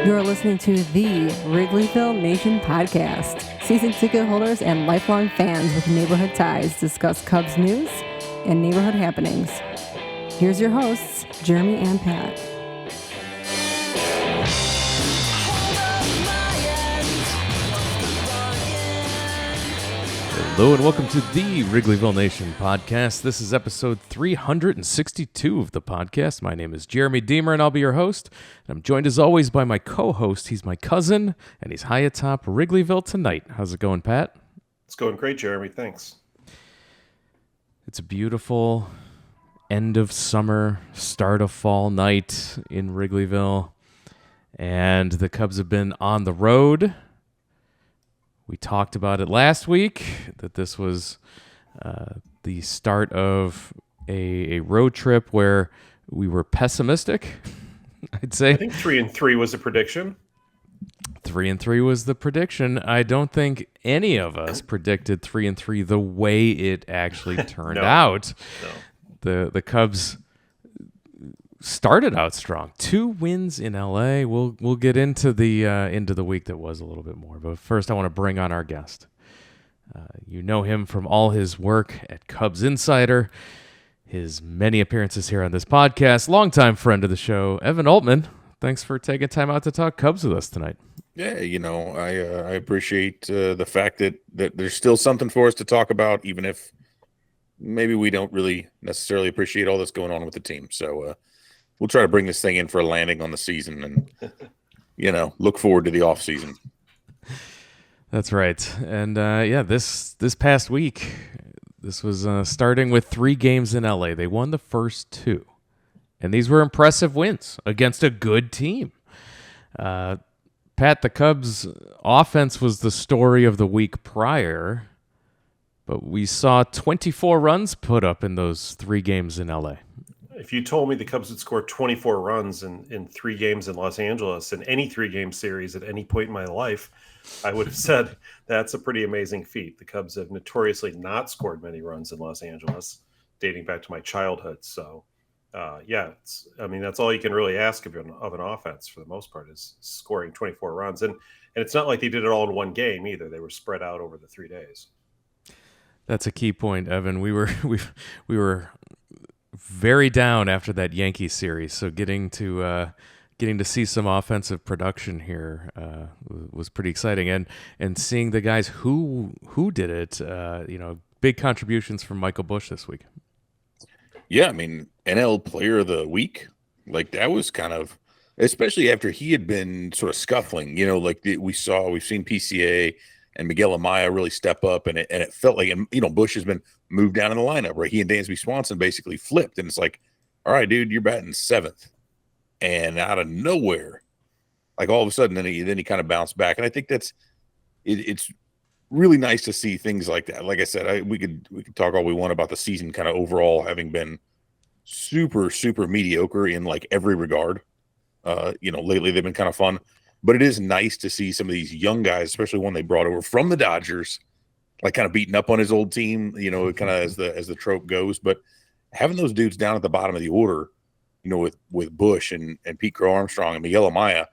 You're listening to the Wrigleyville Nation podcast. Season ticket holders and lifelong fans with neighborhood ties discuss Cubs news and neighborhood happenings. Here's your hosts, Jeremy and Pat. Hello and welcome to the Wrigleyville Nation podcast. This is episode 362 of the podcast. My name is Jeremy Deemer and I'll be your host. And I'm joined as always by my co-host. He's my cousin and he's high atop Wrigleyville tonight. How's it going, Pat? It's going great, Jeremy. Thanks. It's a beautiful end of summer, start of fall night in Wrigleyville. And the Cubs have been on the road. We talked about it last week, that this was the start of a road trip where we were pessimistic, I'd say. I think 3-3 was the prediction. 3-3 was the prediction. I don't think any of us predicted 3-3 the way it actually turned out. No. The Cubs started out strong. 2 wins in LA. We'll get into the week that was a little bit more. But first, I want to bring on our guest. You know him from all his work at Cubs Insider, his many appearances here on this podcast. Longtime friend of the show, Evan Altman. Thanks for taking time out to talk Cubs with us tonight. Yeah, I appreciate the fact that there's still something for us to talk about, even if maybe we don't really necessarily appreciate all that's going on with the team. So we'll try to bring this thing in for a landing on the season and, look forward to the off season. That's right. And this past week, this was starting with 3 games in LA. They won the first 2. And these were impressive wins against a good team. Pat, the Cubs offense was the story of the week prior, but we saw 24 runs put up in those 3 games in LA. If you told me the Cubs would score 24 runs in 3 games in Los Angeles in any 3-game series at any point in my life, I would have said that's a pretty amazing feat. The Cubs have notoriously not scored many runs in Los Angeles, dating back to my childhood. So, that's all you can really ask of an offense for the most part is scoring 24 runs. And it's not like they did it all in one game either. They were spread out over the 3 days. That's a key point, Evan. We were very down after that Yankees series, so getting to see some offensive production here was pretty exciting, and seeing the guys who did it, big contributions from Michael Busch this week. Yeah, I mean, NL Player of the Week, like that was kind of, especially after he had been sort of scuffling, we've seen PCA and Miguel Amaya really step up, and it felt like, Busch has been moved down in the lineup, right? He and Dansby Swanson basically flipped, and it's like, all right, dude, you're batting 7th, and out of nowhere, like all of a sudden, then he kind of bounced back, and I think it's really nice to see things like that. Like I said, we could talk all we want about the season kind of overall having been super, super mediocre in like every regard. Lately they've been kind of fun. But it is nice to see some of these young guys, especially one they brought over from the Dodgers, like kind of beating up on his old team, kind of as the trope goes. But having those dudes down at the bottom of the order, with Busch and Pete Crow Armstrong and Miguel Amaya,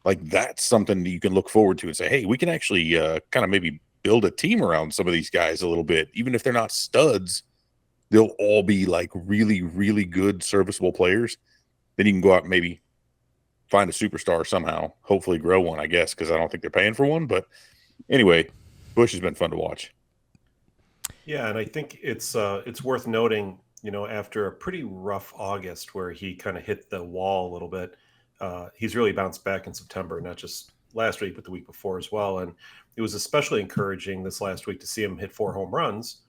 like that's something that you can look forward to and say, hey, we can actually kind of maybe build a team around some of these guys a little bit. Even if they're not studs, they'll all be like really, really good, serviceable players. Then you can go out and maybe find a superstar somehow, hopefully grow one, I guess, because I don't think they're paying for one. But anyway, Busch has been fun to watch. Yeah, and I think it's worth noting, after a pretty rough August where he kind of hit the wall a little bit, he's really bounced back in September, not just last week, but the week before as well. And it was especially encouraging this last week to see him hit 4 home runs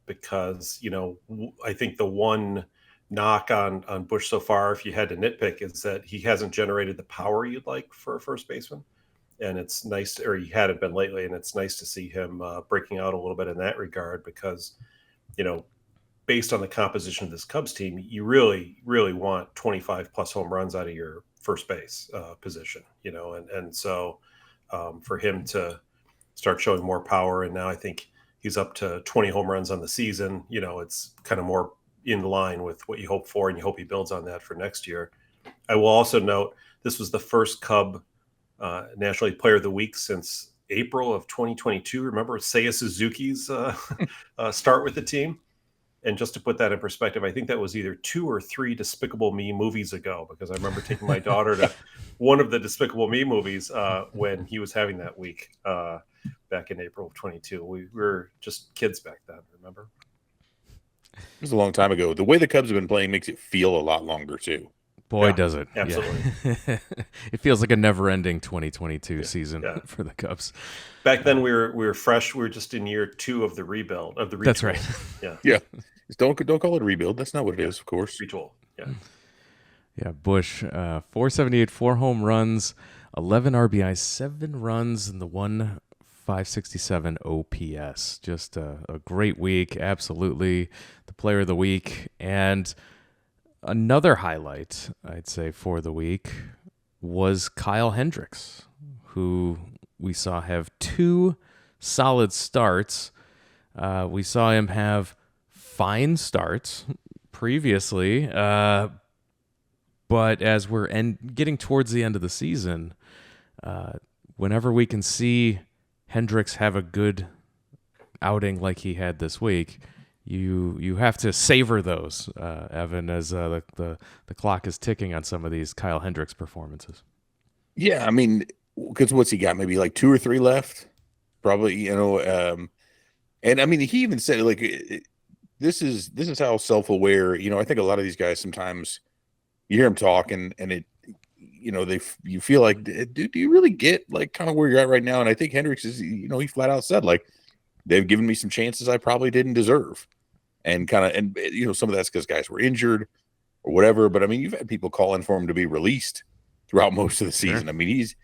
because, I think the one knock on Busch so far, if you had to nitpick, is that he hasn't generated the power you'd like for a first baseman. And it's nice, or he hadn't been lately, and it's nice to see him breaking out a little bit in that regard because, based on the composition of this Cubs team, you really, really want 25 plus home runs out of your first base position, and so for him to start showing more power, and now I think he's up to 20 home runs on the season. It's kind of more in line with what you hope for, and you hope he builds on that for next year. I will also note this was the first Cub National League Player of the Week since April of 2022. Remember Seiya Suzuki's start with the team? And just to put that in perspective, I think that was either 2 or 3 Despicable Me movies ago, because I remember taking my daughter to one of the Despicable Me movies when he was having that week back in April of 22. We were just kids back then, remember? It was a long time ago. The way the Cubs have been playing makes it feel a lot longer, too. Boy, does it. Absolutely. Yeah. It feels like a never-ending 2022 season for the Cubs. Back then we were fresh. We were just in year 2 of the rebuild of the retool. That's right. Yeah. Don't call it a rebuild. That's not what it is, of course. Retool. Yeah. Yeah, Busch, 478, 4 home runs, 11 RBIs, 7 runs, and the 1.567 OPS. Just a great week, absolutely. The player of the week. And another highlight, I'd say, for the week was Kyle Hendricks, who we saw have 2 solid starts. We saw him have fine starts previously, but as we're getting towards the end of the season, whenever we can see Hendricks have a good outing like he had this week, you have to savor those, Evan, as the clock is ticking on some of these Kyle Hendricks performances. Yeah, I mean, because what's he got? Maybe like 2 or 3 left, probably. And I mean, he even said this is how self-aware. I think a lot of these guys sometimes you hear them talk and it, you feel like, do you really get like kind of where you're at right now? And I think Hendricks is, he flat out said like, they've given me some chances I probably didn't deserve, and some of that's because guys were injured or whatever. But I mean, you've had people calling for him to be released throughout most of the season. Sure. I mean, he's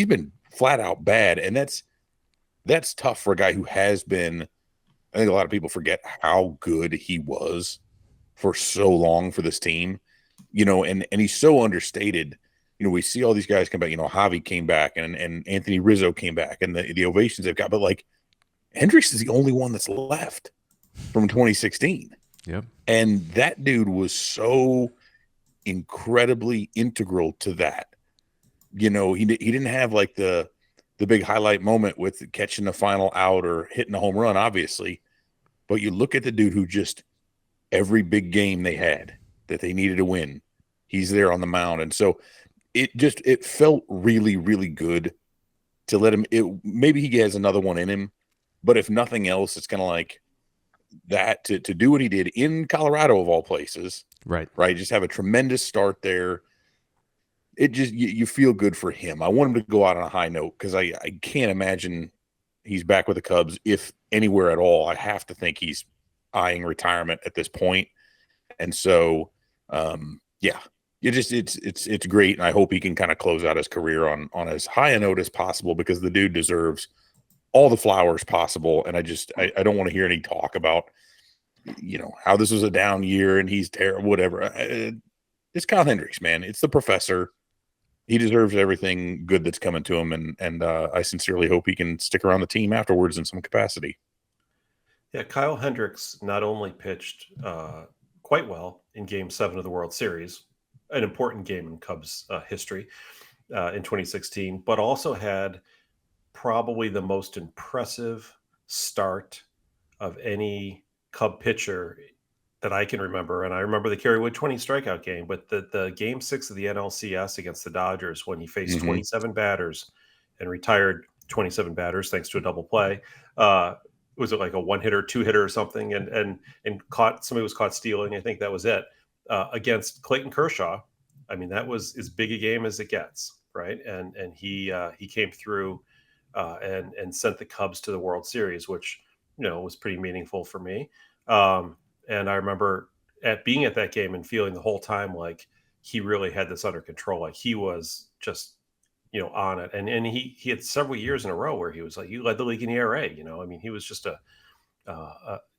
been flat out bad, and that's tough for a guy who has been. I think a lot of people forget how good he was for so long for this team, and he's so understated. We see all these guys come back. Javi came back, and Anthony Rizzo came back, and the ovations they've got. But like, Hendricks is the only one that's left from 2016. Yep. And that dude was so incredibly integral to that. He didn't have like the big highlight moment with catching the final out or hitting a home run, obviously. But you look at the dude who just every big game they had that they needed to win, he's there on the mound. And so it felt really, really good to let him. Maybe he has another one in him, but if nothing else, it's kind of like that to do what he did in Colorado of all places. Right. Just have a tremendous start there. It just you feel good for him. I want him to go out on a high note because I can't imagine he's back with the Cubs if anywhere at all. I have to think he's eyeing retirement at this point. And so it's great, and I hope he can kind of close out his career on as high a note as possible, because the dude deserves all the flowers possible. And I don't want to hear any talk about how this was a down year and he's terrible, whatever. It's Kyle Hendricks, man. It's the professor. He deserves everything good that's coming to him, and I sincerely hope he can stick around the team afterwards in some capacity. Yeah, Kyle Hendricks not only pitched quite well in Game 7 of the World Series, an important game in Cubs history in 2016, but also had probably the most impressive start of any Cub pitcher that I can remember. And I remember the Kerry Wood 20 strikeout game, but the Game 6 of the NLCS against the Dodgers, when he faced 27 batters and retired 27 batters thanks to a double play. Was it like a 1-hitter, 2-hitter or something? And somebody was caught stealing. I think that was it. Against Clayton Kershaw. I mean, that was as big a game as it gets, right? And he came through and sent the Cubs to the World Series, which was pretty meaningful for me. And I remember being at that game and feeling the whole time like he really had this under control. Like he was just on it. And he had several years in a row where he was like, he led the league in ERA. I mean, he was just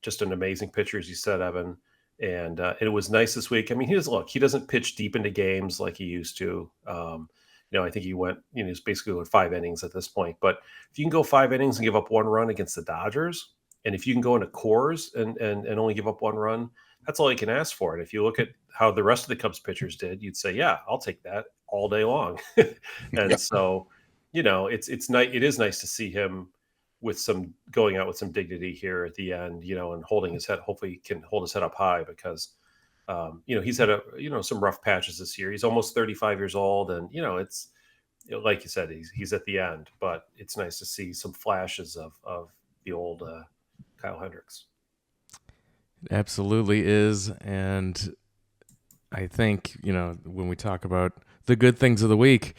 just an amazing pitcher, as you said, Evan. And it was nice this week. I mean, he doesn't pitch deep into games like he used to. I think he went, he's basically going 5 innings at this point. But if you can go 5 innings and give up 1 run against the Dodgers, and if you can go into cores and only give up 1 run, that's all you can ask for. And if you look at how the rest of the Cubs pitchers did, you'd say, yeah, I'll take that all day long. And so, it's nice. It is nice to see him going out with some dignity here at the end, and holding his head. Hopefully he can hold his head up high because, he's had some rough patches this year. He's almost 35 years old, and it's like you said, he's at the end. But it's nice to see some flashes of the old Kyle Hendricks. It absolutely is, and I think when we talk about the good things of the week,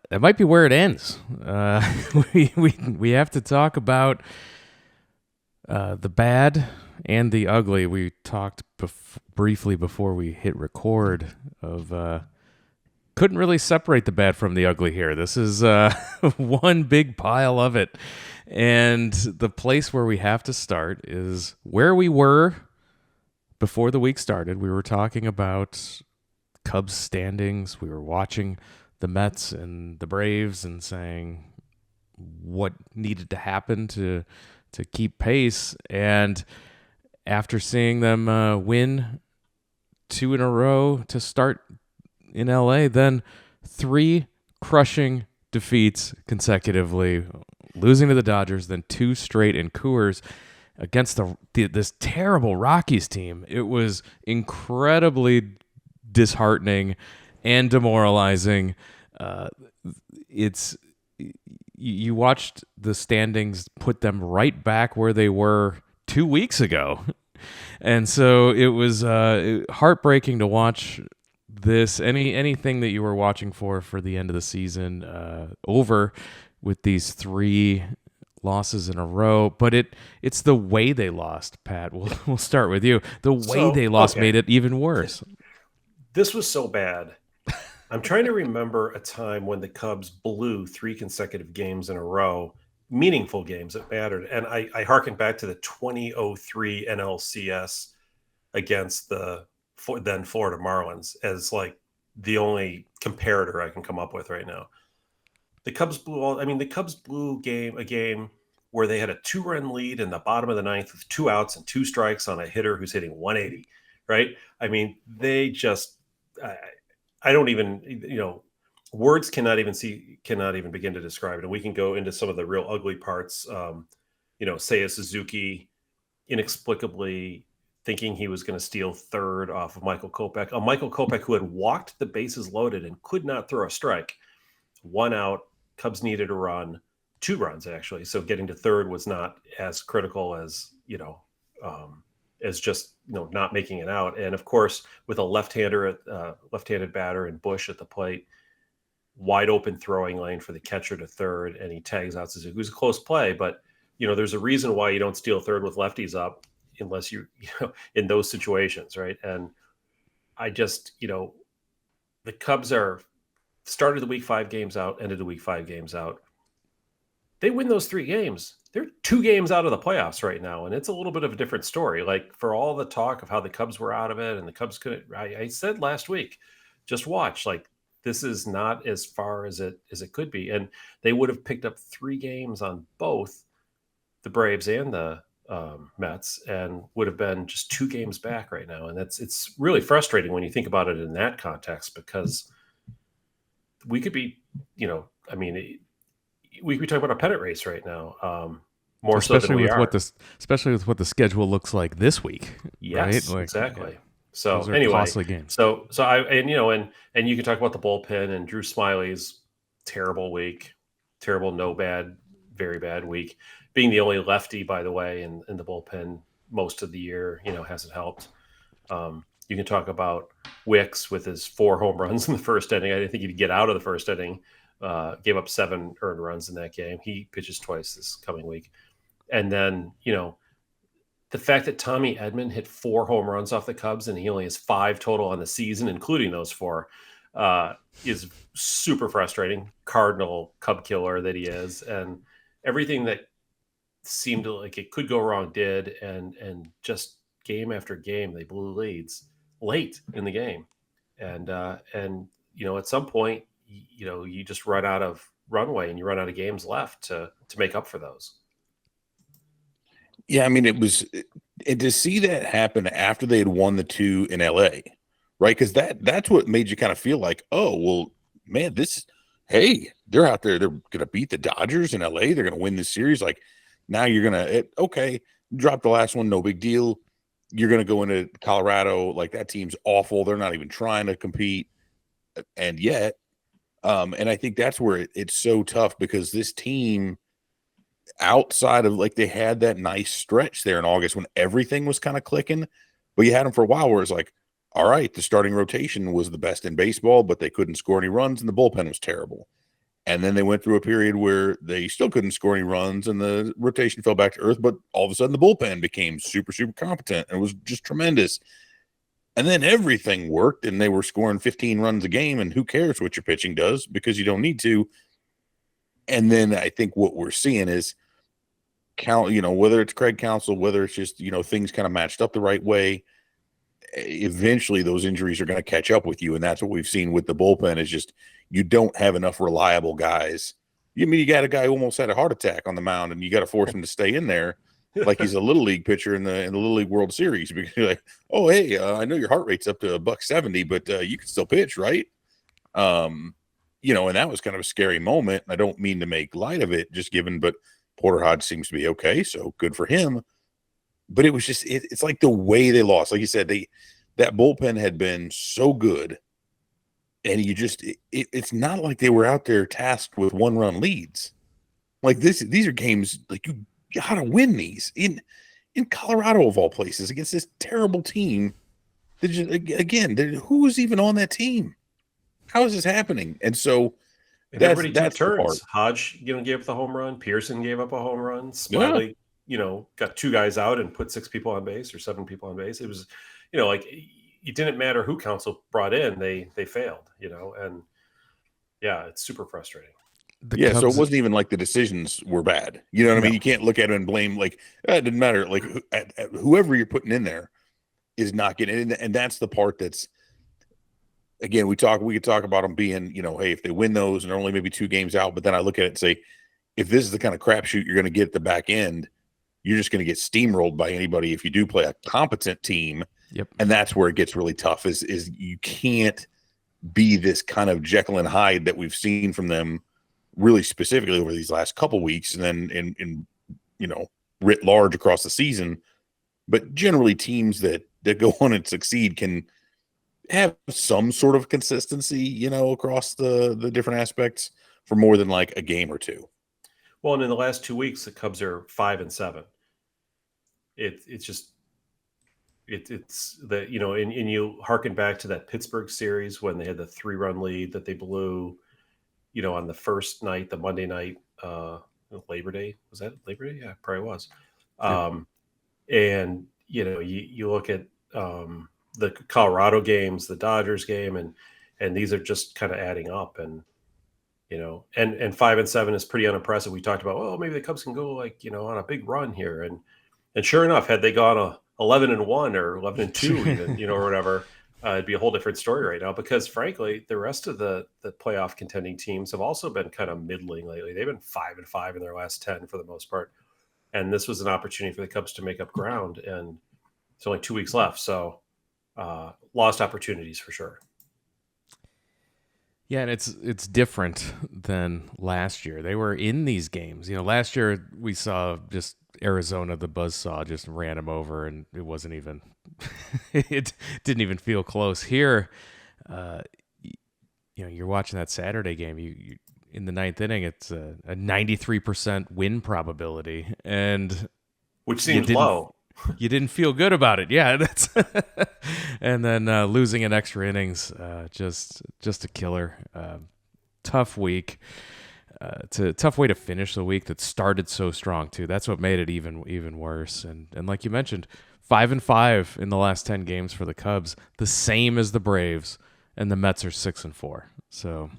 that might be where it ends. We have to talk about the bad and the ugly. We talked briefly before we hit record of couldn't really separate the bad from the ugly here. This is one big pile of it. And the place where we have to start is where we were before the week started. We were talking about Cubs standings. We were watching the Mets and the Braves and saying what needed to happen to keep pace. And after seeing them win 2 in a row to start in LA, then 3 crushing defeats consecutively, losing to the Dodgers, then 2 straight in Coors against this terrible Rockies team. It was incredibly disheartening and demoralizing. You watched the standings put them right back where they were 2 weeks ago. And so it was heartbreaking to watch this. Anything that you were watching for the end of the season over with these 3 losses in a row. But it's the way they lost, Pat. We'll start with you. The way they lost made it even worse. This was so bad. I'm trying to remember a time when the Cubs blew 3 consecutive games in a row, meaningful games that mattered. And I harken back to the 2003 NLCS against the then Florida Marlins as like the only comparator I can come up with right now. The Cubs blew a game where they had a 2-run lead in the bottom of the 9th with 2 outs and 2 strikes on a hitter who's hitting 180, right? I mean, they just, I don't even, words cannot even begin to describe it. And we can go into some of the real ugly parts. Seiya Suzuki inexplicably thinking he was going to steal third off of Michael Kopech. A Michael Kopech who had walked the bases loaded and could not throw a strike. 1 out. Cubs needed a run, 2 runs actually. So getting to third was not as critical as just not making it out. And of course, with a left-handed batter and Busch at the plate, wide open throwing lane for the catcher to third, and he tags out Suzuki. It was a close play, but there's a reason why you don't steal third with lefties up unless you in those situations, right? And I just the Cubs started the week 5 games out, ended the week 5 games out. They win those 3 games. They're 2 games out of the playoffs right now, and it's a little bit of a different story. Like, for all the talk of how the Cubs were out of it and the Cubs couldn't, I said last week, just watch. Like, this is not as far as it could be, and they would have picked up 3 games on both the Braves and the Mets, and would have been just 2 games back right now. And it's really frustrating when you think about it in that context, because we could be, we could be talking about a pennant race right now. More especially so than we are. Especially with what the schedule looks like this week. Yes, right? Exactly. So those are anyway, costly games. So and you can talk about the bullpen and Drew Smiley's terrible week, terrible, no bad, very bad week. Being the only lefty, by the way, in the bullpen most of the year, hasn't helped. You can talk about Wicks with his 4 home runs in the first inning. I didn't think he'd get out of the first inning. Gave up 7 earned runs in that game. He pitches twice this coming week. And then, the fact that Tommy Edman hit 4 home runs off the Cubs and he only has 5 total on the season, including those 4, is super frustrating. Cardinal Cub killer that he is. And everything that seemed like it could go wrong did. And just game after game, they blew leads late in the game. And at some point, you just run out of runway and you run out of games left to make up for those. Yeah, I mean, it was And to see that happen after they had won the 2 in LA, right? Because that's what made you kind of feel like, oh, well, man, hey, they're out there, they're gonna beat the Dodgers in LA, they're gonna win this series. Like now you're gonna okay, drop the last one, no big deal. You're gonna go into Colorado, like that team's awful, they're not even trying to compete, and yet, and I think that's where it's so tough because this team, outside of like they had that nice stretch there in August when everything was kind of clicking, but you had them for a while where it's like, all right, the starting rotation was the best in baseball, but they couldn't score any runs and the bullpen was terrible. And then they went through a period where they still couldn't score any runs and the rotation fell back to earth, but all of a sudden the bullpen became super, super competent and it was just tremendous. And then everything worked and they were scoring 15 runs a game, and who cares what your pitching does because you don't need to. And then I think what we're seeing is whether it's Craig Counsell, whether it's just, things kind of matched up the right way, eventually those injuries are going to catch up with you. And that's what we've seen with the bullpen is just, you don't have enough reliable guys. You got a guy who almost had a heart attack on the mound and you got to force him to stay in there like he's a little league pitcher in the Little League World Series because you're like, oh, hey, I know your heart rate's up to $170, but you can still pitch, right? And that was kind of a scary moment. I don't mean to make light of it but Porter Hodge seems to be okay, so good for him. But it was just it's like the way they lost. Like you said, that bullpen had been so good, and it's not like they were out there tasked with 1-run leads. Like these are games like you gotta win these in Colorado of all places against this terrible team. Who's even on that team? How is this happening? And so. And everybody took turns. Hodge, gave up the home run. Pearson gave up a home run. Smiley, got 2 guys out and put 6 people on base or 7 people on base. It was, like it didn't matter who Counsell brought in, they failed, and yeah, it's super frustrating. So it wasn't even like the decisions were bad. You know what I mean? You can't look at it and blame it didn't matter. Like whoever you're putting in there is not getting it, and that's the part that's. Again, we could talk about them being, hey, if they win those and they're only maybe 2 games out, but then I look at it and say, if this is the kind of crapshoot you're going to get at the back end, you're just going to get steamrolled by anybody if you do play a competent team. Yep. And that's where it gets really tough is you can't be this kind of Jekyll and Hyde that we've seen from them really specifically over these last couple weeks and then in writ large across the season. But generally teams that go on and succeed can have some sort of consistency, across the different aspects for more than like a game or 2. Well, and in the last 2 weeks, the Cubs are 5-7. It's that, and you harken back to that Pittsburgh series when they had the 3-run lead that they blew, on the first night, the Monday night, Labor Day. Was that Labor Day? Yeah, probably was. Yeah. And, you look at, the Colorado games, the Dodgers game, and these are just kind of adding up, and 5-7 is pretty unimpressive. We talked about, well, maybe the Cubs can go on a big run here, and sure enough, had they gone 11-1 or 11-2 even, or whatever, it'd be a whole different story right now. Because frankly, the rest of the playoff contending teams have also been kind of middling lately. They've been 5-5 in their last 10 for the most part, and this was an opportunity for the Cubs to make up ground, and it's only 2 weeks left, so. Lost opportunities for sure. Yeah, and it's different than last year. They were in these games. Last year we saw just Arizona, the buzzsaw, just ran them over, and it wasn't even it didn't even feel close. Here, you're watching that Saturday game. You in the 9th inning, it's a 93% win probability, and which seems low. You didn't feel good about it. Yeah, that's and then losing in extra innings, just a killer. Tough week. It's a tough way to finish the week that started so strong too. That's what made it even worse. And like you mentioned, 5-5 in the last 10 games for the Cubs, the same as the Braves, and the Mets are 6-4. So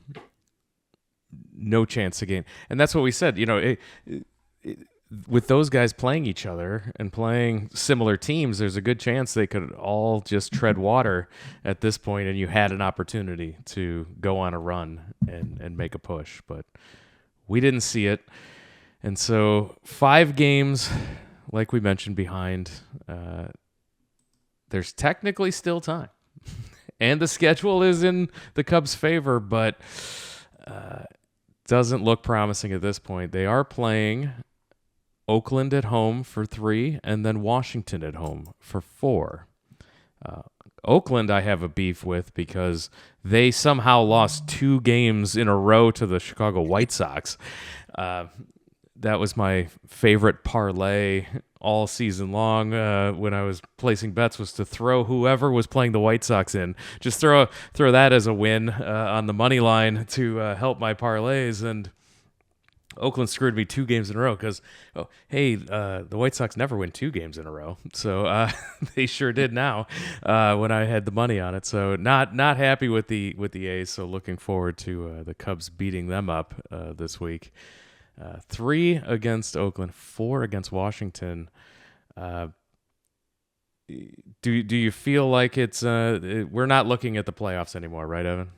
no chance to gain. And that's what we said. With those guys playing each other and playing similar teams, there's a good chance they could all just tread water at this point, and you had an opportunity to go on a run and make a push. But we didn't see it. And so 5 games like we mentioned, behind. There's technically still time. And the schedule is in the Cubs' favor, but doesn't look promising at this point. They are playing Oakland at home for 3 and then Washington at home for 4. Oakland I have a beef with because they somehow lost 2 games in a row to the Chicago White Sox. That was my favorite parlay all season long when I was placing bets, was to throw whoever was playing the White Sox in. Just throw that as a win on the money line to help my parlays. And Oakland screwed me 2 games in a row because, the White Sox never win 2 games in a row. So they sure did now when I had the money on it. So not happy with the A's. So looking forward to the Cubs beating them up this week. 3 against Oakland, 4 against Washington. Do you feel like it's we're not looking at the playoffs anymore, right, Evan?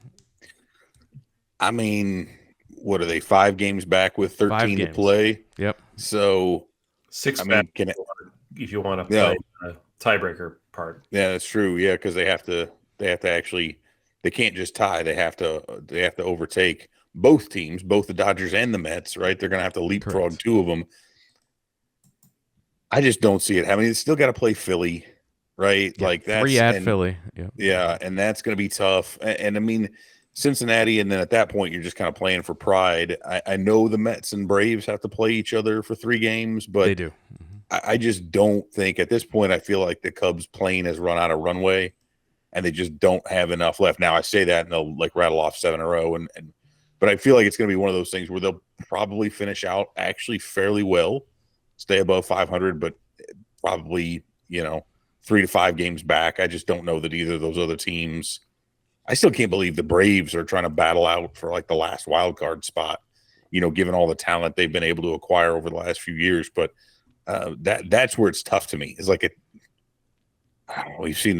I mean, what are they, 5 games back with 13 to play? Yep. So 6 I back mean, if you want to play the tiebreaker part. Yeah, that's true. Yeah, because they have to actually, they can't just tie. They have to overtake both teams, both the Dodgers and the Mets, right? They're going to have to leapfrog Correct. 2 of them. I just don't see it. I mean, it's still got to play Philly, right? Yeah, like that's 3 at Philly. Yep. Yeah, and that's going to be tough. And I mean, Cincinnati, and then at that point, you're just kind of playing for pride. I know the Mets and Braves have to play each other for 3 games, but They do. Mm-hmm. I just don't think at this point, I feel like the Cubs plane has run out of runway and they just don't have enough left. Now I say that and they'll like rattle off 7 in a row. But I feel like it's going to be one of those things where they'll probably finish out actually fairly well, stay above 500, but probably, 3 to 5 games back. I just don't know that either of those other teams. I still can't believe the Braves are trying to battle out for like the last wild card spot, given all the talent they've been able to acquire over the last few years. But that's where it's tough to me. It's like I don't know, we've seen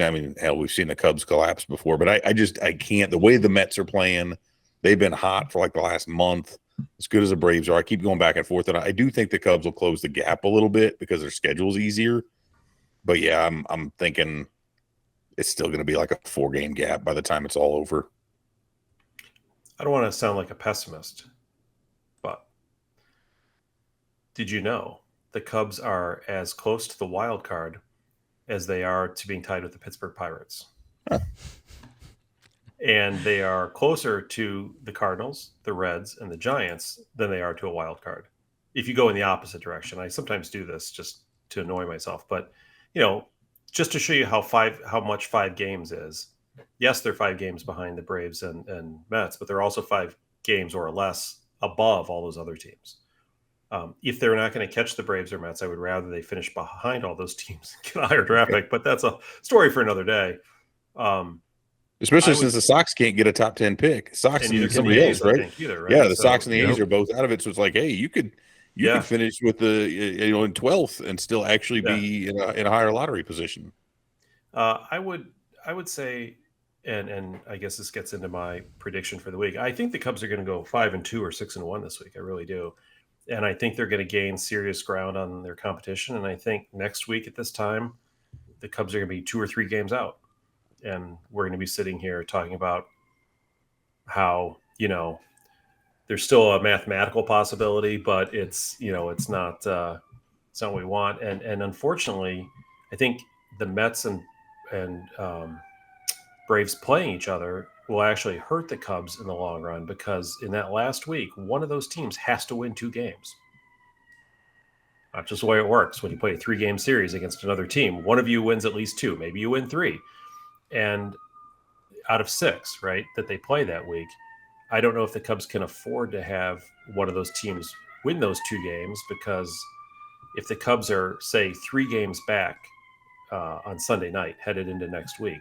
the Cubs collapse before, but I can't. The way the Mets are playing, they've been hot for like the last month, as good as the Braves are. I keep going back and forth, and I do think the Cubs will close the gap a little bit because their schedule's easier. But yeah, I'm thinking it's still going to be like a 4-game gap by the time it's all over. I don't want to sound like a pessimist, but did you know the Cubs are as close to the wild card as they are to being tied with the Pittsburgh Pirates? Huh. And they are closer to the Cardinals, the Reds, and the Giants than they are to a wild card. If you go in the opposite direction, I sometimes do this just to annoy myself, but just to show you how much 5 games is. Yes, they're 5 games behind the Braves and Mets, but they're also 5 games or less above all those other teams. If they're not going to catch the Braves or Mets, I would rather they finish behind all those teams and get a higher draft pick, but that's a story for another day. Especially since the Sox can't get a top 10 pick. Sox and somebody else, right? Either, right? Yeah, the Sox and the A's are both out of it. So it's like, hey, you could finish with the in 12th and still actually be in a higher lottery position. I would say, and I guess this gets into my prediction for the week. I think the Cubs are going to go 5-2 or 6-1 this week. I really do. And I think they're going to gain serious ground on their competition. And I think next week at this time, the Cubs are going to be 2 or 3 games out. And we're going to be sitting here talking about how, there's still a mathematical possibility, but it's not what we want. And unfortunately, I think the Mets and Braves playing each other will actually hurt the Cubs in the long run, because in that last week, one of those teams has to win 2 games. Not just the way it works when you play a 3-game series against another team. One of you wins at least 2, maybe you win 3. And out of 6, right, that they play that week, I don't know if the Cubs can afford to have one of those teams win those 2 games, because if the Cubs are, say, 3 games back on Sunday night headed into next week,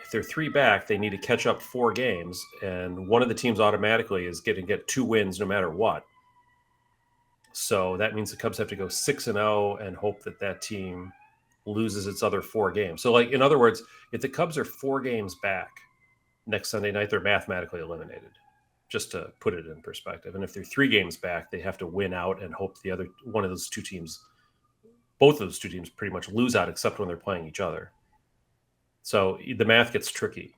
if they're 3 back, they need to catch up 4 games, and one of the teams automatically is going to get 2 wins no matter what. So that means the Cubs have to go 6-0 and hope that team loses its other 4 games. So, like, in other words, if the Cubs are 4 games back next Sunday night, they're mathematically eliminated, just to put it in perspective. And if they're 3 games back, they have to win out and hope the other one of those 2 teams both of those two teams pretty much lose out except when they're playing each other. So the math gets tricky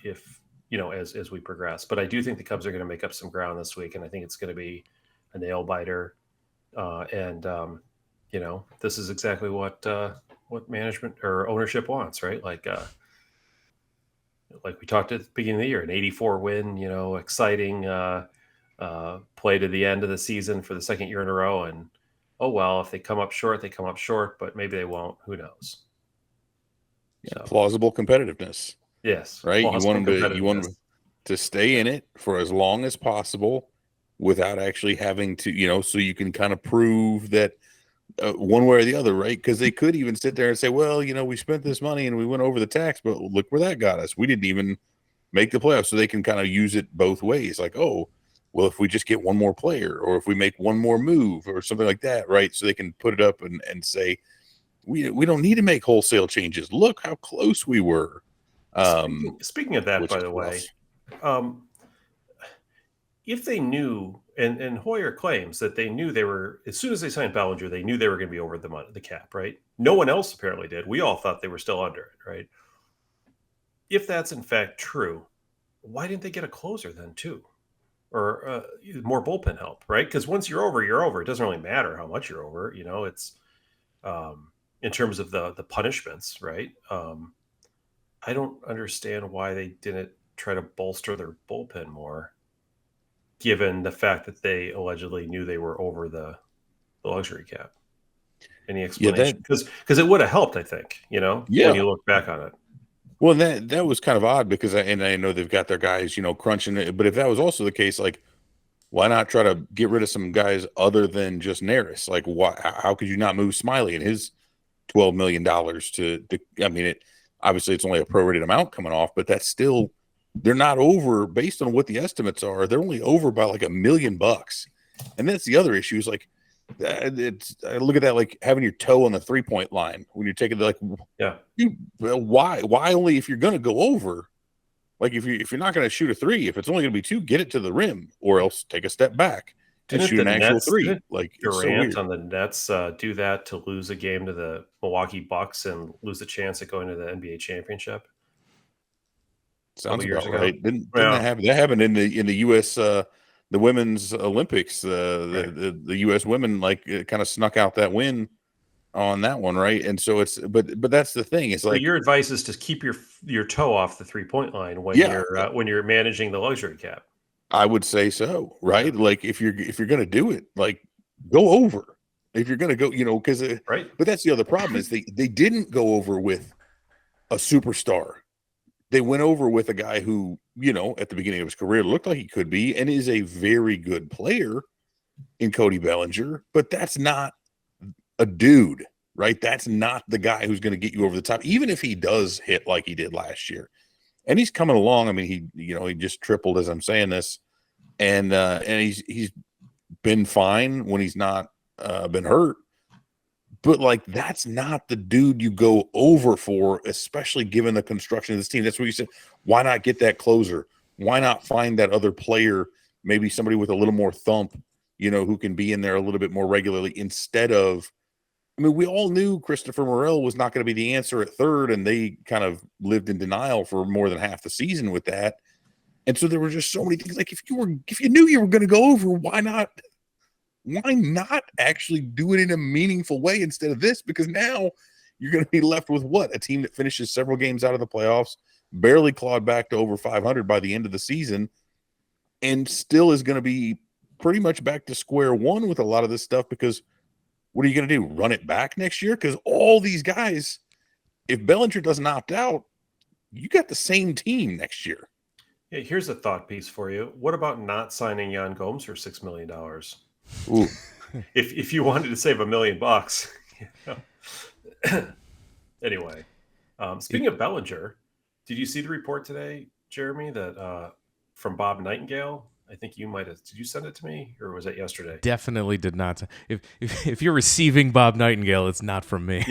if as we progress. But I do think the Cubs are going to make up some ground this week, and I think it's going to be a nail biter. This is exactly what management or ownership wants, right? Like we talked at the beginning of the year, an 84 win, exciting play to the end of the season for the second year in a row. And, oh, well, if they come up short, they come up short, but maybe they won't. Who knows? Yeah, so. Plausible competitiveness. Yes. Right. You want them to stay in it for as long as possible without actually having to, so you can kind of prove that one way or the other, right? Because they could even sit there and say, well, we spent this money and we went over the tax, but look where that got us. We didn't even make the playoffs. So they can kind of use it both ways. Like, oh, well, if we just get one more player or if we make one more move or something like that, right? So they can put it up and say, we don't need to make wholesale changes. Look how close we were. Speaking of that, by the way, if they knew, and Hoyer claims that they knew they were, as soon as they signed Bellinger, they knew they were going to be over the cap, right? No one else apparently did. We all thought they were still under it, right? If that's in fact true, why didn't they get a closer then too? Or more bullpen help, right? Because once you're over, you're over. It doesn't really matter how much you're over. It's in terms of the punishments, right? I don't understand why they didn't try to bolster their bullpen more, given the fact that they allegedly knew they were over the luxury cap. Any explanation? Because it would have helped, I think, when you look back on it. Well, that was kind of odd because I know they've got their guys, crunching it. But if that was also the case, like, why not try to get rid of some guys other than just Neris? Like, how could you not move Smiley and his $12 million obviously it's only a prorated amount coming off, but that's still, they're not over based on what the estimates are. They're only over by like $1 million. And that's the other issue is like, I look at that like having your toe on the 3-point line when you're taking why only if you're going to go over, like if you're not going to shoot a 3, if it's only going to be 2, get it to the rim or else take a step back and shoot an actual 3. Like Durant on the Nets do that to lose a game to the Milwaukee Bucks and lose the chance of going to the NBA championship. Sounds about right. Didn't that happen? That happened in the U.S. The women's Olympics, the U.S. women kind of snuck out that win on that one, right? And so it's, but that's the thing. It's like your advice is to keep your toe off the 3-point line when you're managing the luxury cap. I would say so, right? Yeah. Like if you're going to do it, like go over. If you're going to go, because right. But that's the other problem is they didn't go over with a superstar. They went over with a guy who, at the beginning of his career looked like he could be and is a very good player in Cody Bellinger, but that's not a dude, right? That's not the guy who's going to get you over the top, even if he does hit like he did last year. And he's coming along. I mean, he just tripled as I'm saying this, and he's been fine when he's not been hurt. But like that's not the dude you go over for, especially given the construction of this team. That's what you said. Why not get that closer? Why not find that other player, maybe somebody with a little more thump, who can be in there a little bit more regularly instead of. I mean, we all knew Christopher Morel was not going to be the answer at third, and they kind of lived in denial for more than half the season with that. And so there were just so many things. Like if you knew you were going to go over, why not actually do it in a meaningful way instead of this? Because now you're going to be left with what? A team that finishes several games out of the playoffs, barely clawed back to over 500 by the end of the season, and still is going to be pretty much back to square one with a lot of this stuff because what are you going to do? Run it back next year? Because all these guys, if Bellinger doesn't opt out, you got the same team next year. Yeah, here's a thought piece for you. What about not signing Jan Gomes for $6 million? Ooh. if you wanted to save $1 million. Anyway, speaking of Bellinger, did you see the report today, Jeremy, that from Bob Nightingale? I think you might have. Did you send it to me, or was that yesterday? Definitely did not. If you're receiving Bob Nightingale, it's not from me.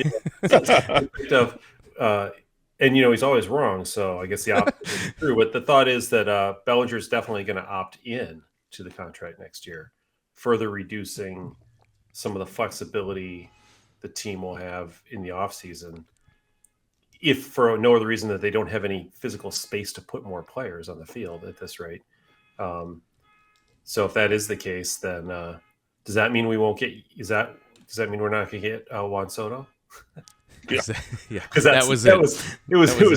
And he's always wrong, so I guess the opposite is true. But the thought is that Bellinger is definitely going to opt in to the contract next year, further reducing some of the flexibility the team will have in the offseason, if for no other reason that they don't have any physical space to put more players on the field at this rate. So if that is the case, then does that mean we won't get? Does that mean we're not going to get Juan Soto? Yeah, because that was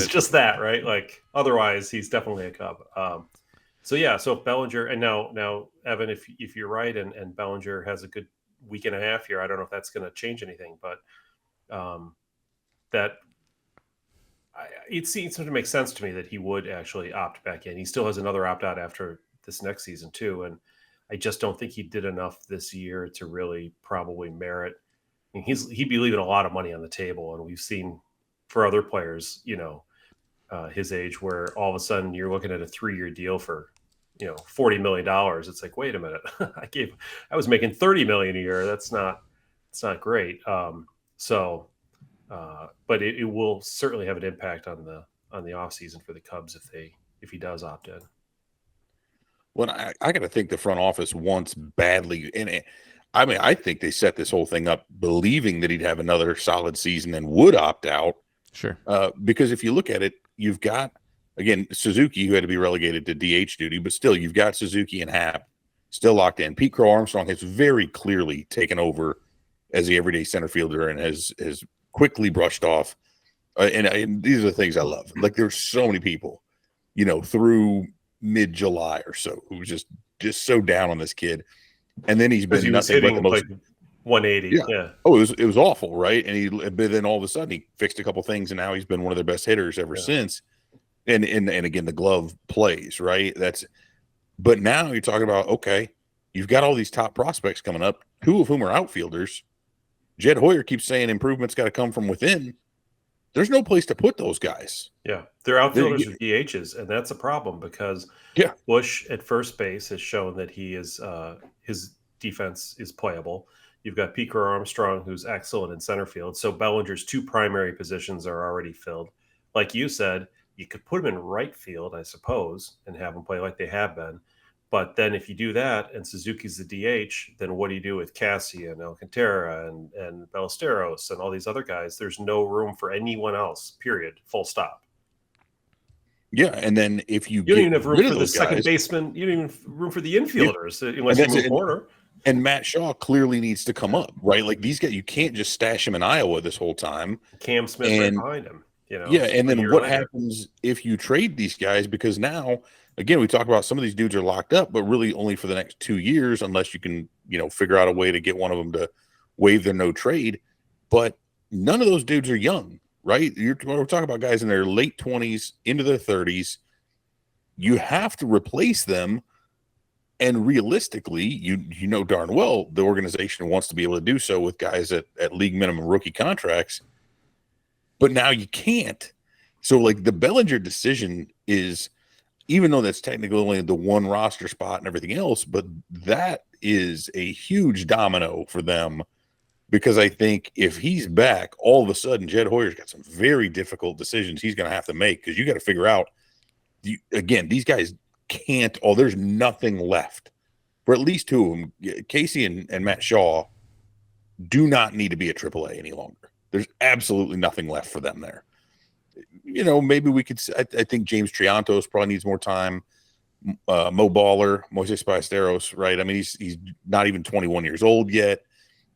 just that, right? Like otherwise, he's definitely a Cub. So if Bellinger and now Evan, if you're right, and Bellinger has a good week and a half here, I don't know if that's going to change anything, but it seems to make sense to me that he would actually opt back in. He still has another opt out after this next season too, and I just don't think he did enough this year to really probably merit. I mean, he'd be leaving a lot of money on the table, and we've seen for other players, his age, where all of a sudden you're looking at a 3-year deal for, $40 million. It's like, wait a minute, I was making $30 million a year. It's not great. But it will certainly have an impact on the offseason for the Cubs if he does opt in. Well, I got to think the front office wants badly, and I think they set this whole thing up believing that he'd have another solid season and would opt out. Sure. Because if you look at it, you've got, again, Suzuki, who had to be relegated to DH duty, but still you've got Suzuki and Happ still locked in. Pete Crow Armstrong has very clearly taken over as the everyday center fielder and has quickly brushed off. And these are the things I love. Like there's so many people, through mid-July or so who was just so down on this kid. And then he's been nothing but the most 180. Yeah. Oh, it was awful, right? And then all of a sudden he fixed a couple things, and now he's been one of their best hitters ever since. And again, the glove plays, right? But now you're talking about, okay, you've got all these top prospects coming up, 2 of whom are outfielders. Jed Hoyer keeps saying improvement's got to come from within. There's no place to put those guys. Yeah, they're outfielders with DHs, and that's a problem because Busch at first base has shown that he is his defense is playable. You've got Pete Crow Armstrong, who's excellent in center field. So Bellinger's 2 primary positions are already filled. Like you said, you could put him in right field, I suppose, and have him play like they have been. But then if you do that and Suzuki's the DH, then what do you do with Cassie and Alcantara and Ballesteros and all these other guys? There's no room for anyone else, period, full stop. Yeah, and then if you don't even have room for the second baseman, you don't even have room for the infielders unless you move Warner. And Matt Shaw clearly needs to come up, right? Like these guys, you can't just stash him in Iowa this whole time. Cam Smith right behind him. Yeah, and then what happens if you trade these guys? Because now, again, we talk about some of these dudes are locked up, but really only for the next 2 years, unless you can, figure out a way to get one of them to waive their no trade. But none of those dudes are young, right? We're talking about guys in their late 20s into their 30s. You have to replace them. And realistically, you know darn well the organization wants to be able to do so with guys at league minimum rookie contracts. But now you can't. So, like, the Bellinger decision is, even though that's technically only the one roster spot and everything else, but that is a huge domino for them because I think if he's back, all of a sudden, Jed Hoyer's got some very difficult decisions he's going to have to make because you got to figure out, again, these guys can't, there's nothing left. For at least 2 of them, Casey and Matt Shaw do not need to be at AAA any longer. There's absolutely nothing left for them there. Maybe we could. I think James Triantos probably needs more time. Mo Baller, Moises Ballesteros, right? I mean, he's not even 21 years old yet.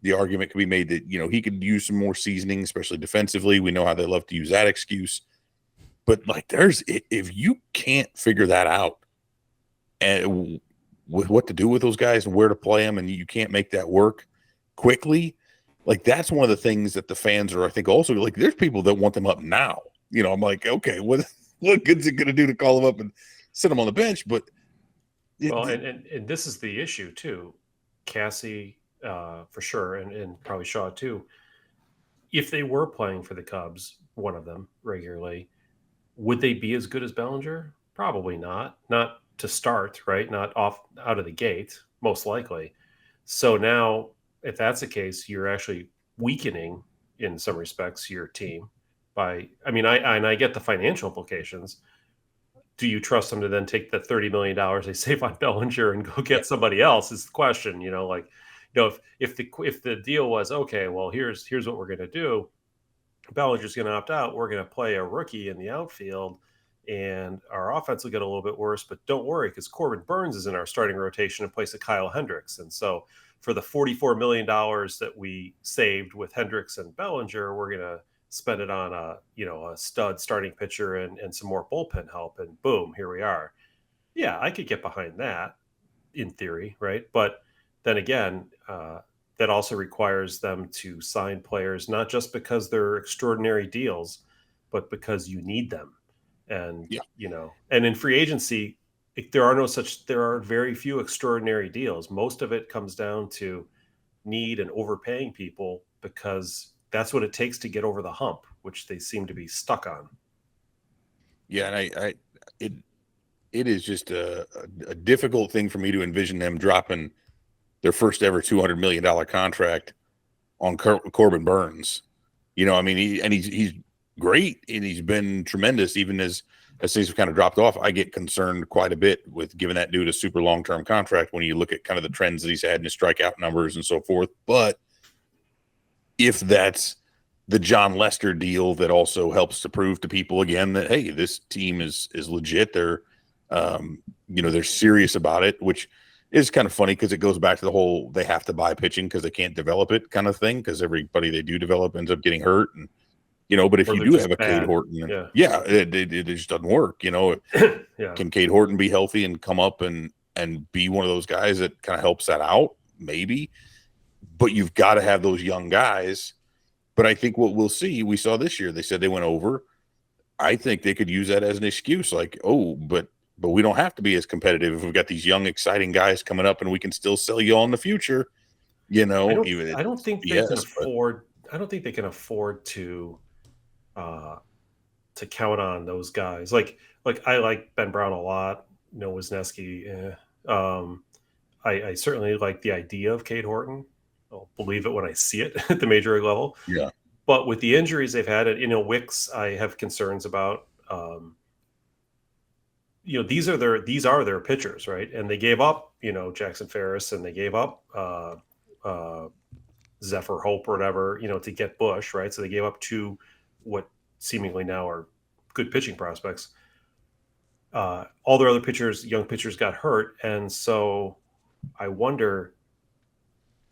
The argument could be made that he could use some more seasoning, especially defensively. We know how they love to use that excuse. But like, if you can't figure that out, and with what to do with those guys and where to play them, and you can't make that work quickly. Like, that's one of the things that the fans are, I think, also like, there's people that want them up now. I'm like, okay, what good is it going to do to call them up and sit them on the bench? But and this is the issue too. Cassie, for sure, and probably Shaw too. If they were playing for the Cubs, one of them regularly, would they be as good as Bellinger? Probably not. Not to start, right? Not out of the gate, most likely. So now, if that's the case, you're actually weakening in some respects your team by, I get the financial implications. Do you trust them to then take the $30 million they save on Bellinger and go get somebody else is the question, if the deal was okay, well, here's what we're going to do. Bellinger's going to opt out. We're going to play a rookie in the outfield, and our offense will get a little bit worse. But don't worry, because Corbin Burns is in our starting rotation in place of Kyle Hendricks. And so for the $44 million that we saved with Hendricks and Bellinger, we're going to spend it on a stud starting pitcher and some more bullpen help. And boom, here we are. Yeah, I could get behind that in theory, right? But then again, that also requires them to sign players, not just because they're extraordinary deals, but because you need them. And, and in free agency, there are very few extraordinary deals. Most of it comes down to need and overpaying people because that's what it takes to get over the hump, which they seem to be stuck on. Yeah. And it is just a difficult thing for me to envision them dropping their first ever $200 million contract on Corbin Burns. He's great and he's been tremendous even as things have kind of dropped off. I get concerned quite a bit with giving that dude a super long-term contract when you look at kind of the trends that he's had in his strikeout numbers and so forth. But if that's the John Lester deal that also helps to prove to people again that, hey, this team is legit. They're serious about it, which is kind of funny because it goes back to the whole they have to buy pitching because they can't develop it kind of thing, because everybody they do develop ends up getting hurt. And, but if you do have a Cade Horton, it just doesn't work. Can Cade Horton be healthy and come up and be one of those guys that kind of helps that out? Maybe. But you've got to have those young guys. But I think what we'll see, we saw this year, they said they went over. I think they could use that as an excuse, like, but we don't have to be as competitive if we've got these young, exciting guys coming up and we can still sell you all in the future. I don't think they can afford to count on those guys. Like I like Ben Brown a lot. Wisniewski. I certainly like the idea of Cade Horton. I'll believe it when I see it at the major league level. Yeah. But with the injuries they've had, Wicks, I have concerns about. These are their pitchers, right? And they gave up, Jackson Ferris, and they gave up Zephyr Hope or whatever, to get Busch, right? So they gave up two what seemingly now are good pitching prospects. All their other young pitchers got hurt, and so I wonder.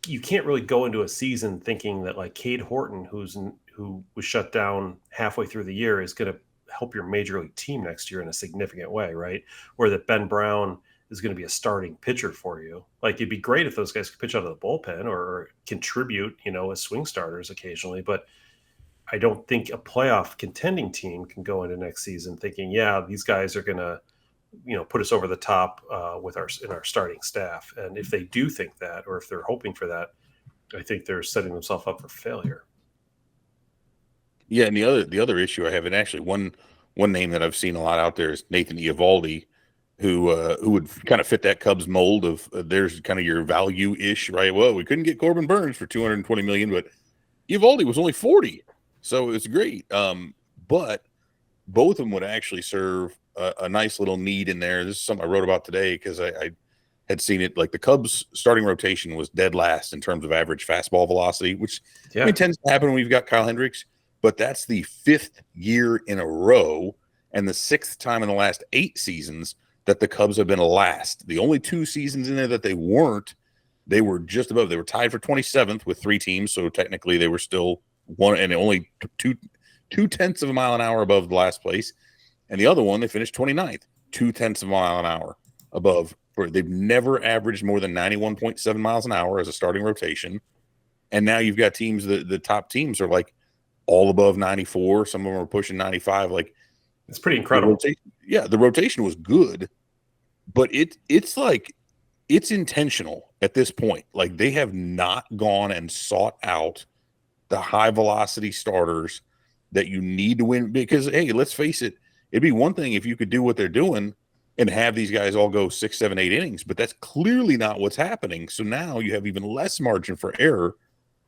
You can't really go into a season thinking that like Cade Horton, who was shut down halfway through the year, is going to help your major league team next year in a significant way, right? Or that Ben Brown is going to be a starting pitcher for you. Like, it'd be great if those guys could pitch out of the bullpen or contribute, as swing starters occasionally. But I don't think a playoff contending team can go into next season thinking, these guys are going to, put us over the top in our starting staff. And if they do think that, or if they're hoping for that, I think they're setting themselves up for failure. Yeah, and the other issue I have, and actually one name that I've seen a lot out there is Nathan Eovaldi, who would kind of fit that Cubs mold of there's kind of your value ish, right? Well, we couldn't get Corbin Burns for $220 million, but Eovaldi was only 40, so it's great. But both of them would actually serve a nice little need in there. This is something I wrote about today because I had seen it. Like the Cubs starting rotation was dead last in terms of average fastball velocity, which tends to happen when we've got Kyle Hendricks. But that's the 5th year in a row and the 6th time in the last 8 seasons that the Cubs have been last. The only 2 seasons in there that they weren't, they were just above. They were tied for 27th with 3 teams, so technically they were still one and only 2/10 of a mile an hour above the last place. And the other one, they finished 29th, 0.2 of a mile an hour above. They've never averaged more than 91.7 miles an hour as a starting rotation. And now you've got teams, the top teams are like all above 94. Some of them are pushing 95. Like, it's pretty incredible. The rotation was good, but it's like it's intentional at this point. Like, they have not gone and sought out the high velocity starters that you need to win. Because, hey, let's face it, it'd be one thing if you could do what they're doing and have these guys all go 6, 7, 8 innings, but that's clearly not what's happening. So now you have even less margin for error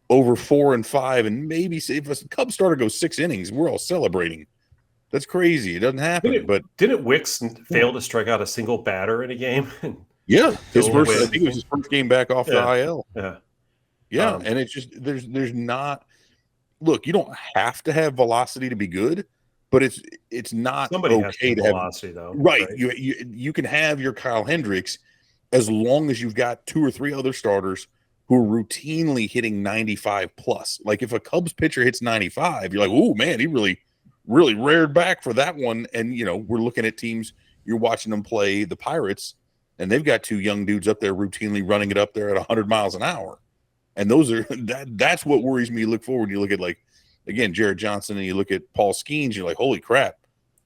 over 4 and 5, and maybe if a Cubs starter goes 6 innings, we're all celebrating. That's crazy. It doesn't happen. Didn't Wicks fail to strike out a single batter in a game? Yeah, I think it was his first game back off the IL. Yeah, Yeah, and it's just there's not. Look, you don't have to have velocity to be good, but it's not somebody has okay to to have have velocity though. right. You can have your Kyle Hendricks as long as you've got 2 or 3 other starters who are routinely hitting 95 plus. Like if a Cubs pitcher hits 95, you're like, oh man, he really reared back for that one. And we're looking at teams, you're watching them play the Pirates, and they've got 2 young dudes up there routinely running it up there at 100 miles an hour. And those are that's what worries me. You look forward, you look at again, Jared Johnson, and you look at Paul Skeens, you're like, holy crap,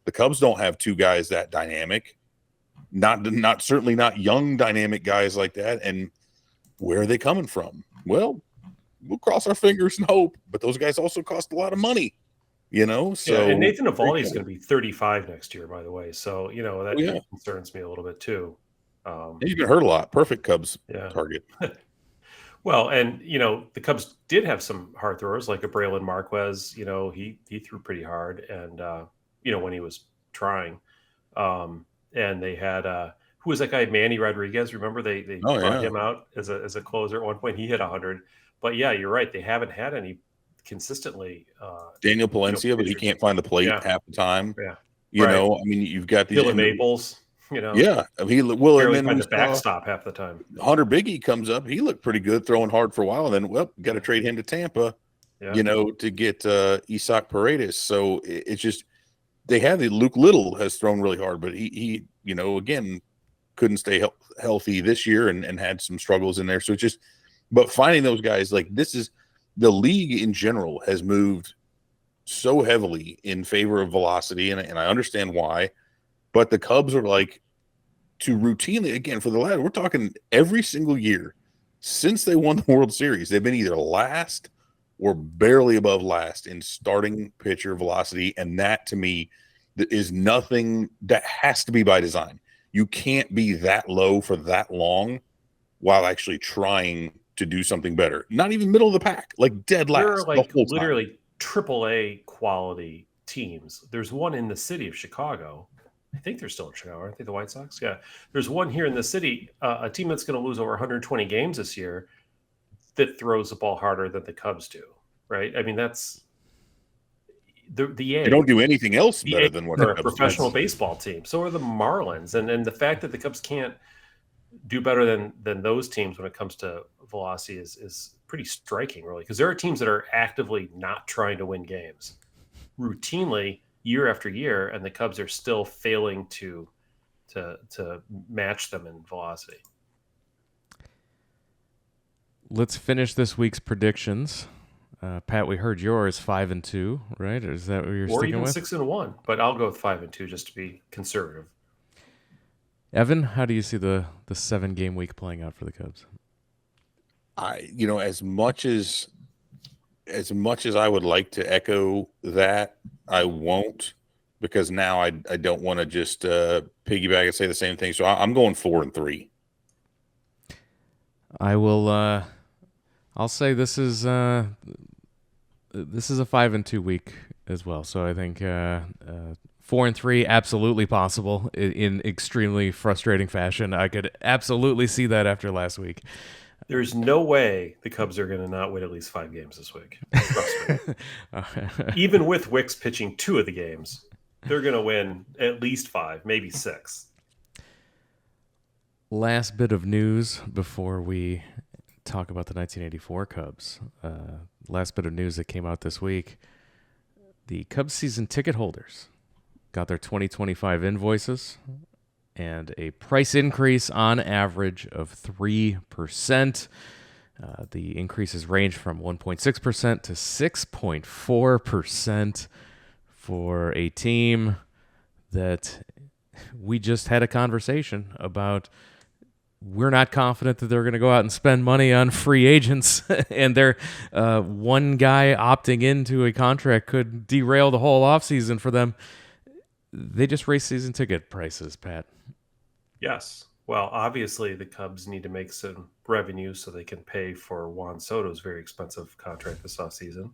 the Cubs don't have 2 guys that dynamic. Not certainly not young dynamic guys like that. And where are they coming from? Well, we'll cross our fingers and hope, but those guys also cost a lot of money, So and Nathan Eovaldi is going to be 35 next year, by the way. So that concerns me a little bit too. He's been hurt a lot. Perfect Cubs target. Well, and the Cubs did have some hard throwers like a Braylon Marquez. He threw pretty hard, and when he was trying. And they had who was that guy, Manny Rodriguez? Remember they brought him out as a closer at one point. He hit 100. But yeah, you're right. They haven't had any consistently. Daniel Palencia, but he can't find the plate half the time. Yeah, I mean, you've got these Maples. Yeah, he will, and then find the backstop half the time. Hunter Biggie comes up. He looked pretty good, throwing hard for a while. And then, got to trade him to Tampa, to get Isaac Paredes. So it's just they have Luke Little has thrown really hard, but he again couldn't stay healthy this year and had some struggles in there. So it's just, but finding those guys, like this is the league in general has moved so heavily in favor of velocity, and I understand why. But the Cubs are like to routinely, again, for the latter, we're talking every single year since they won the World Series, they've been either last or barely above last in starting pitcher velocity. And that to me is nothing that has to be by design. You can't be that low for that long while actually trying to do something better. Not even middle of the pack, like dead last. There are like literally AAA quality teams. There's one in the city of Chicago. I think they're still in Chicago, aren't they? The White Sox? Yeah. There's one here in the city, a team that's going to lose over 120 games this year that throws the ball harder than the Cubs do, right? I mean, that's the A. They don't do anything else better than what a professional baseball team. So are the Marlins. And the fact that the Cubs can't do better than those teams when it comes to velocity is pretty striking, really, because there are teams that are actively not trying to win games routinely year after year, and the Cubs are still failing to match them in velocity. Let's finish this week's predictions. Pat, we heard yours 5-2, right? Or is that what you're sticking with? Or even 6-1, but I'll go with 5-2 just to be conservative. Evan, how do you see the 7-game week playing out for the Cubs? As much as I would like to echo that, I won't, because now I don't want to just piggyback and say the same thing. So I'm going 4-3. I will. I'll say this is a 5-2 week as well. So I think 4-3 absolutely possible in extremely frustrating fashion. I could absolutely see that after last week. There's no way the Cubs are going to not win at least 5 games this week. Trust me. Even with Wicks pitching 2 of the games, they're going to win at least 5, maybe 6. Last bit of news before we talk about the 1984 Cubs. Last bit of news that came out this week. The Cubs season ticket holders got their 2025 invoices and a price increase on average of 3%. The increases range from 1.6% to 6.4% for a team that we just had a conversation about. We're not confident that they're going to go out and spend money on free agents, and they're one guy opting into a contract could derail the whole offseason for them. They just raised season ticket prices, Pat. Yes. Well, obviously the Cubs need to make some revenue so they can pay for Juan Soto's very expensive contract this offseason.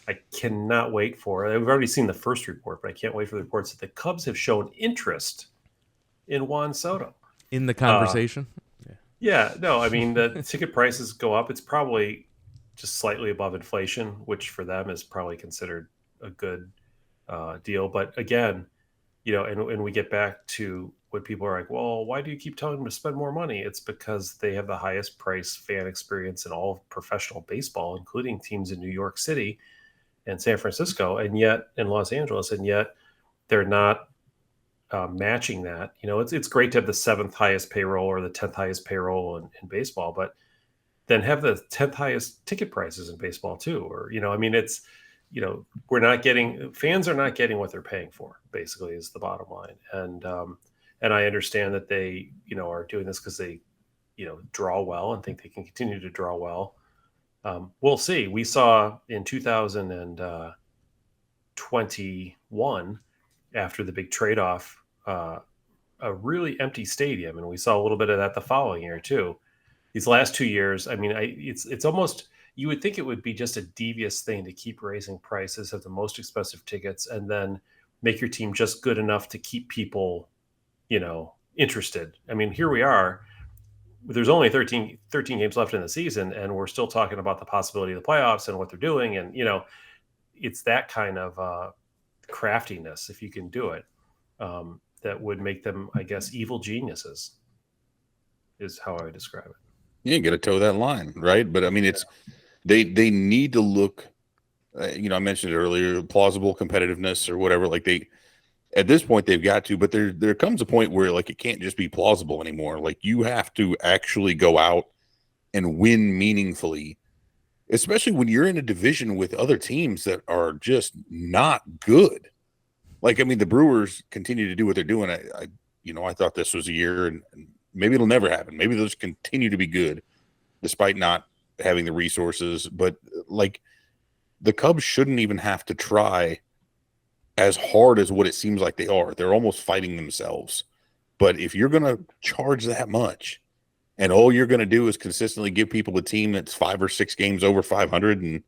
I cannot wait for it. We've already seen the first report, but I can't wait for the reports that the Cubs have shown interest in Juan Soto. In the conversation? Yeah, no, I mean, the ticket prices go up. It's probably just slightly above inflation, which for them is probably considered a good deal. But again, and we get back to when people are like, well, why do you keep telling them to spend more money? It's because they have the highest price fan experience in all of professional baseball, including teams in New York City and San Francisco, and yet in Los Angeles, and yet they're not matching that. It's great to have the seventh highest payroll or the 10th highest payroll in baseball, but then have the 10th highest ticket prices in baseball too. Or, it's, fans are not getting what they're paying for, basically, is the bottom line. And I understand that they, are doing this because they, draw well and think they can continue to draw well. We'll see. We saw in 2021, after the big trade-off, a really empty stadium. And we saw a little bit of that the following year too. These last 2 years, I mean, it's almost, you would think it would be just a devious thing to keep raising prices, have the most expensive tickets, and then make your team just good enough to keep people, interested. I mean, here we are. There's only 13 games left in the season, and we're still talking about the possibility of the playoffs and what they're doing. And, it's that kind of craftiness, if you can do it, that would make them, I guess, evil geniuses, is how I would describe it. You got to toe that line, right? But I mean, it's they need to look. I mentioned it earlier, plausible competitiveness or whatever. Like at this point, they've got to. But there comes a point where like it can't just be plausible anymore. Like you have to actually go out and win meaningfully, especially when you're in a division with other teams that are just not good. Like, I mean, the Brewers continue to do what they're doing. I thought this was a year, and maybe it'll never happen. Maybe they'll just continue to be good despite not having the resources. But like the Cubs shouldn't even have to try as hard as what it seems like they are. They're almost fighting themselves. But if you're going to charge that much and all you're going to do is consistently give people a team that's 5 or 6 games over 500 and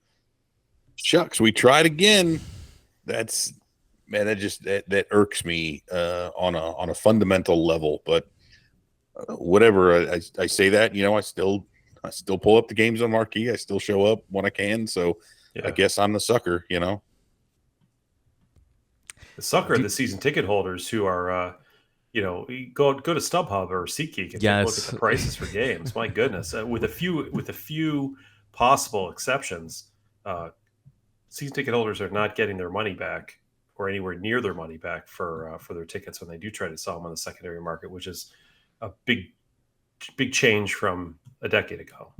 shucks, we tried again. That irks me on a fundamental level. But whatever, I say that, I still pull up the games on Marquee. I still show up when I can. So yeah. I guess I'm the sucker, The sucker of the season ticket holders who are, go to StubHub or SeatGeek and yes. look at the prices for games. My goodness, with a few possible exceptions, season ticket holders are not getting their money back or anywhere near their money back for their tickets when they do try to sell them on the secondary market, which is a big change from a decade ago.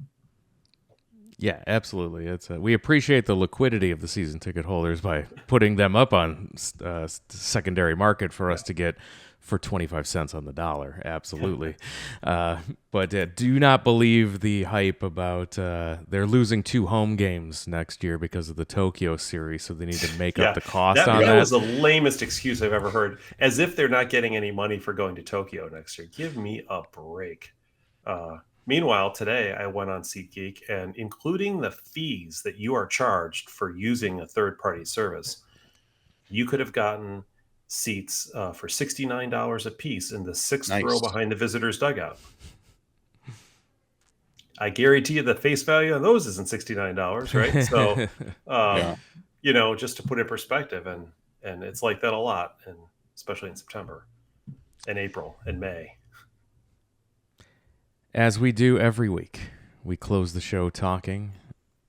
Yeah, absolutely. We appreciate the liquidity of the season ticket holders by putting them up on secondary market for us to get for 25 cents on the dollar. Absolutely. But do not believe the hype about they're losing 2 home games next year because of the Tokyo series, so they need to make up the cost on that. That was the lamest excuse I've ever heard, as if they're not getting any money for going to Tokyo next year. Give me a break. Meanwhile, today I went on SeatGeek, and including the fees that you are charged for using a third-party service, you could have gotten seats for $69 a piece in the 6th row behind the visitors' dugout. I guarantee you the face value on those isn't $69, right? So, just to put it in perspective, and it's like that a lot, and especially in September and April and May. As we do every week, we close the show talking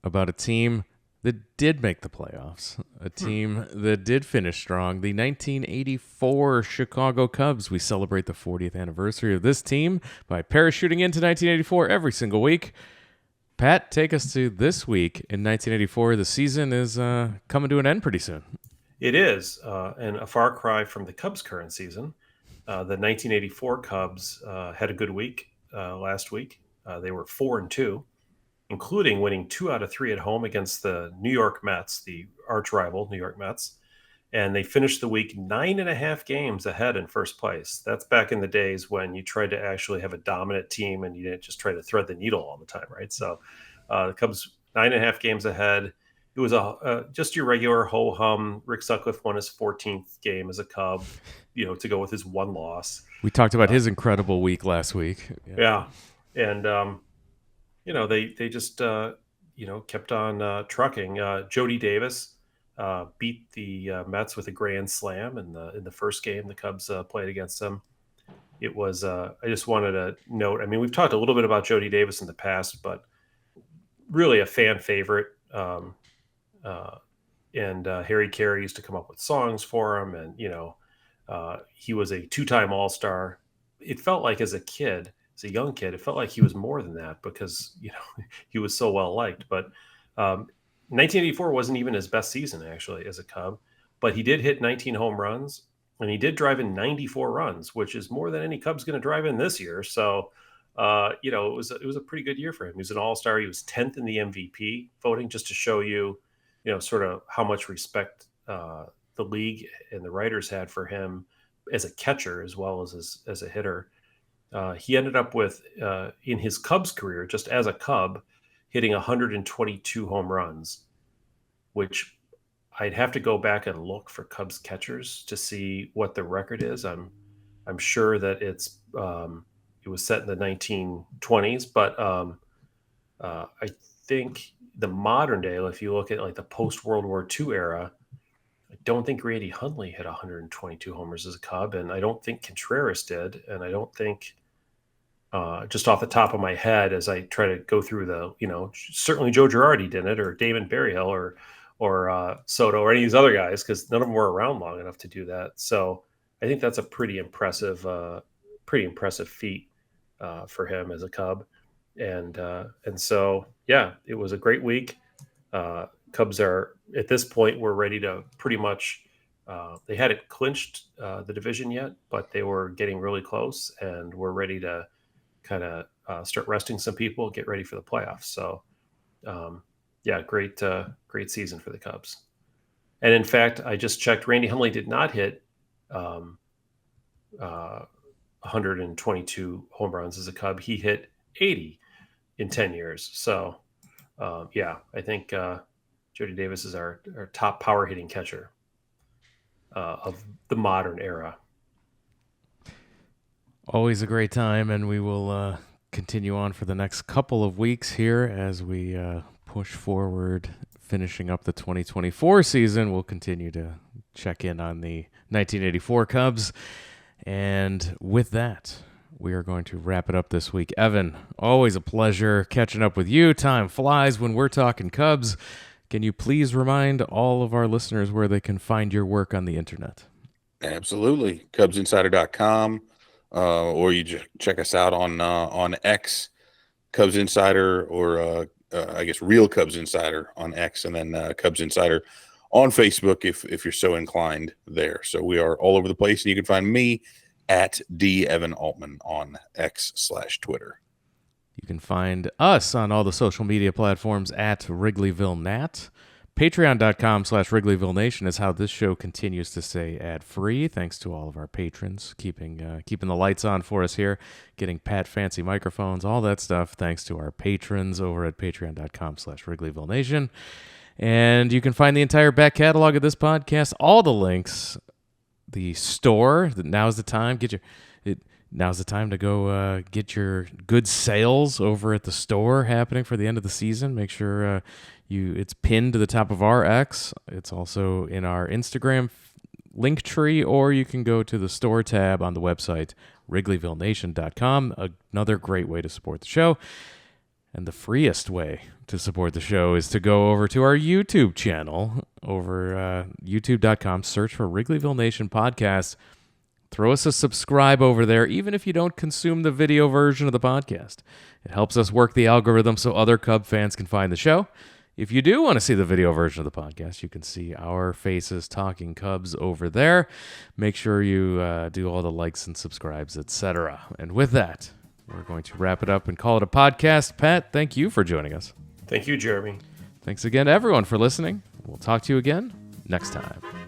about a team that did make the playoffs, a team that did finish strong, the 1984 Chicago Cubs. We celebrate the 40th anniversary of this team by parachuting into 1984 every single week. Pat, take us to this week in 1984. The season is coming to an end pretty soon. It is, and a far cry from the Cubs' current season. The 1984 Cubs had a good week. Last week. They were 4-2, including winning 2 out of 3 at home against the New York Mets, the arch rival New York Mets. And they finished the week 9.5 games ahead in first place. That's back in the days when you tried to actually have a dominant team and you didn't just try to thread the needle all the time, right? So the Cubs 9.5 games ahead. It was just your regular ho-hum. Rick Sutcliffe won his 14th game as a Cub, to go with his 1 loss. We talked about his incredible week last week. Yeah. And, they just kept on trucking. Jody Davis beat the Mets with a grand slam in the first game the Cubs played against them. It was. I just wanted to note. I mean, we've talked a little bit about Jody Davis in the past, but really a fan favorite. And Harry Carey used to come up with songs for him, and he was a two-time All-Star. It felt like as a young kid, it felt like he was more than that because he was so well liked. But 1984 wasn't even his best season actually as a Cub, but he did hit 19 home runs and he did drive in 94 runs, which is more than any Cub's going to drive in this year. So it was a pretty good year for him. He was an All-Star. He was 10th in the MVP voting, just to show you, sort of how much respect the league and the writers had for him as a catcher as well as a hitter. He ended up with, in his Cubs career, just as a Cub, hitting 122 home runs, which I'd have to go back and look for Cubs catchers to see what the record is. I'm sure that it was set in the 1920s, but I think the modern day, if you look at like the post World War II era, I don't think Randy Hundley hit 122 homers as a Cub, and I don't think Contreras did, and I don't think, just off the top of my head, as I try to go through certainly Joe Girardi didn't, or Damon Berryhill, or Soto, or any of these other guys, because none of them were around long enough to do that. So I think that's a pretty impressive feat for him as a Cub, and so yeah, it was a great week. Cubs are at this point, we're ready to pretty much. They hadn't clinched the division yet, but they were getting really close, and we're ready to kind of start resting some people, get ready for the playoffs. So, great season for the Cubs. And in fact, I just checked. Randy Hundley did not hit 122 home runs as a Cub. He hit 80 in 10 years. So, I think Jody Davis is our top power hitting catcher of the modern era. Always a great time, and we will continue on for the next couple of weeks here as we push forward, finishing up the 2024 season. We'll continue to check in on the 1984 Cubs. And with that, we are going to wrap it up this week. Evan, always a pleasure catching up with you. Time flies when we're talking Cubs. Can you please remind all of our listeners where they can find your work on the internet? Absolutely. CubsInsider.com, or you check us out on X, Cubs Insider, or I guess Real Cubs Insider on X, and then Cubs Insider on Facebook if you're so inclined there. So we are all over the place, and you can find me at @DEvanAltman on X/Twitter. You can find us on all the social media platforms at WrigleyvilleNat. Patreon.com/Wrigleyville Nation is how this show continues to stay ad-free. Thanks to all of our patrons keeping the lights on for us here, getting Pat fancy microphones, all that stuff. Thanks to our patrons over at Patreon.com/Wrigleyville Nation. And you can find the entire back catalog of this podcast, all the links, the store. Now's the time. Now's the time to go get your good sales over at the store happening for the end of the season. Make sure it's pinned to the top of our X. It's also in our Instagram link tree, or you can go to the store tab on the website, WrigleyvilleNation.com. Another great way to support the show. And the freest way to support the show is to go over to our YouTube channel over youtube.com, search for Wrigleyville Nation Podcast. Throw us a subscribe over there, even if you don't consume the video version of the podcast. It helps us work the algorithm so other Cub fans can find the show. If you do want to see the video version of the podcast, you can see our faces talking Cubs over there. Make sure you do all the likes and subscribes, etc. And with that, we're going to wrap it up and call it a podcast. Pat, thank you for joining us. Thank you, Jeremy. Thanks again to everyone for listening. We'll talk to you again next time.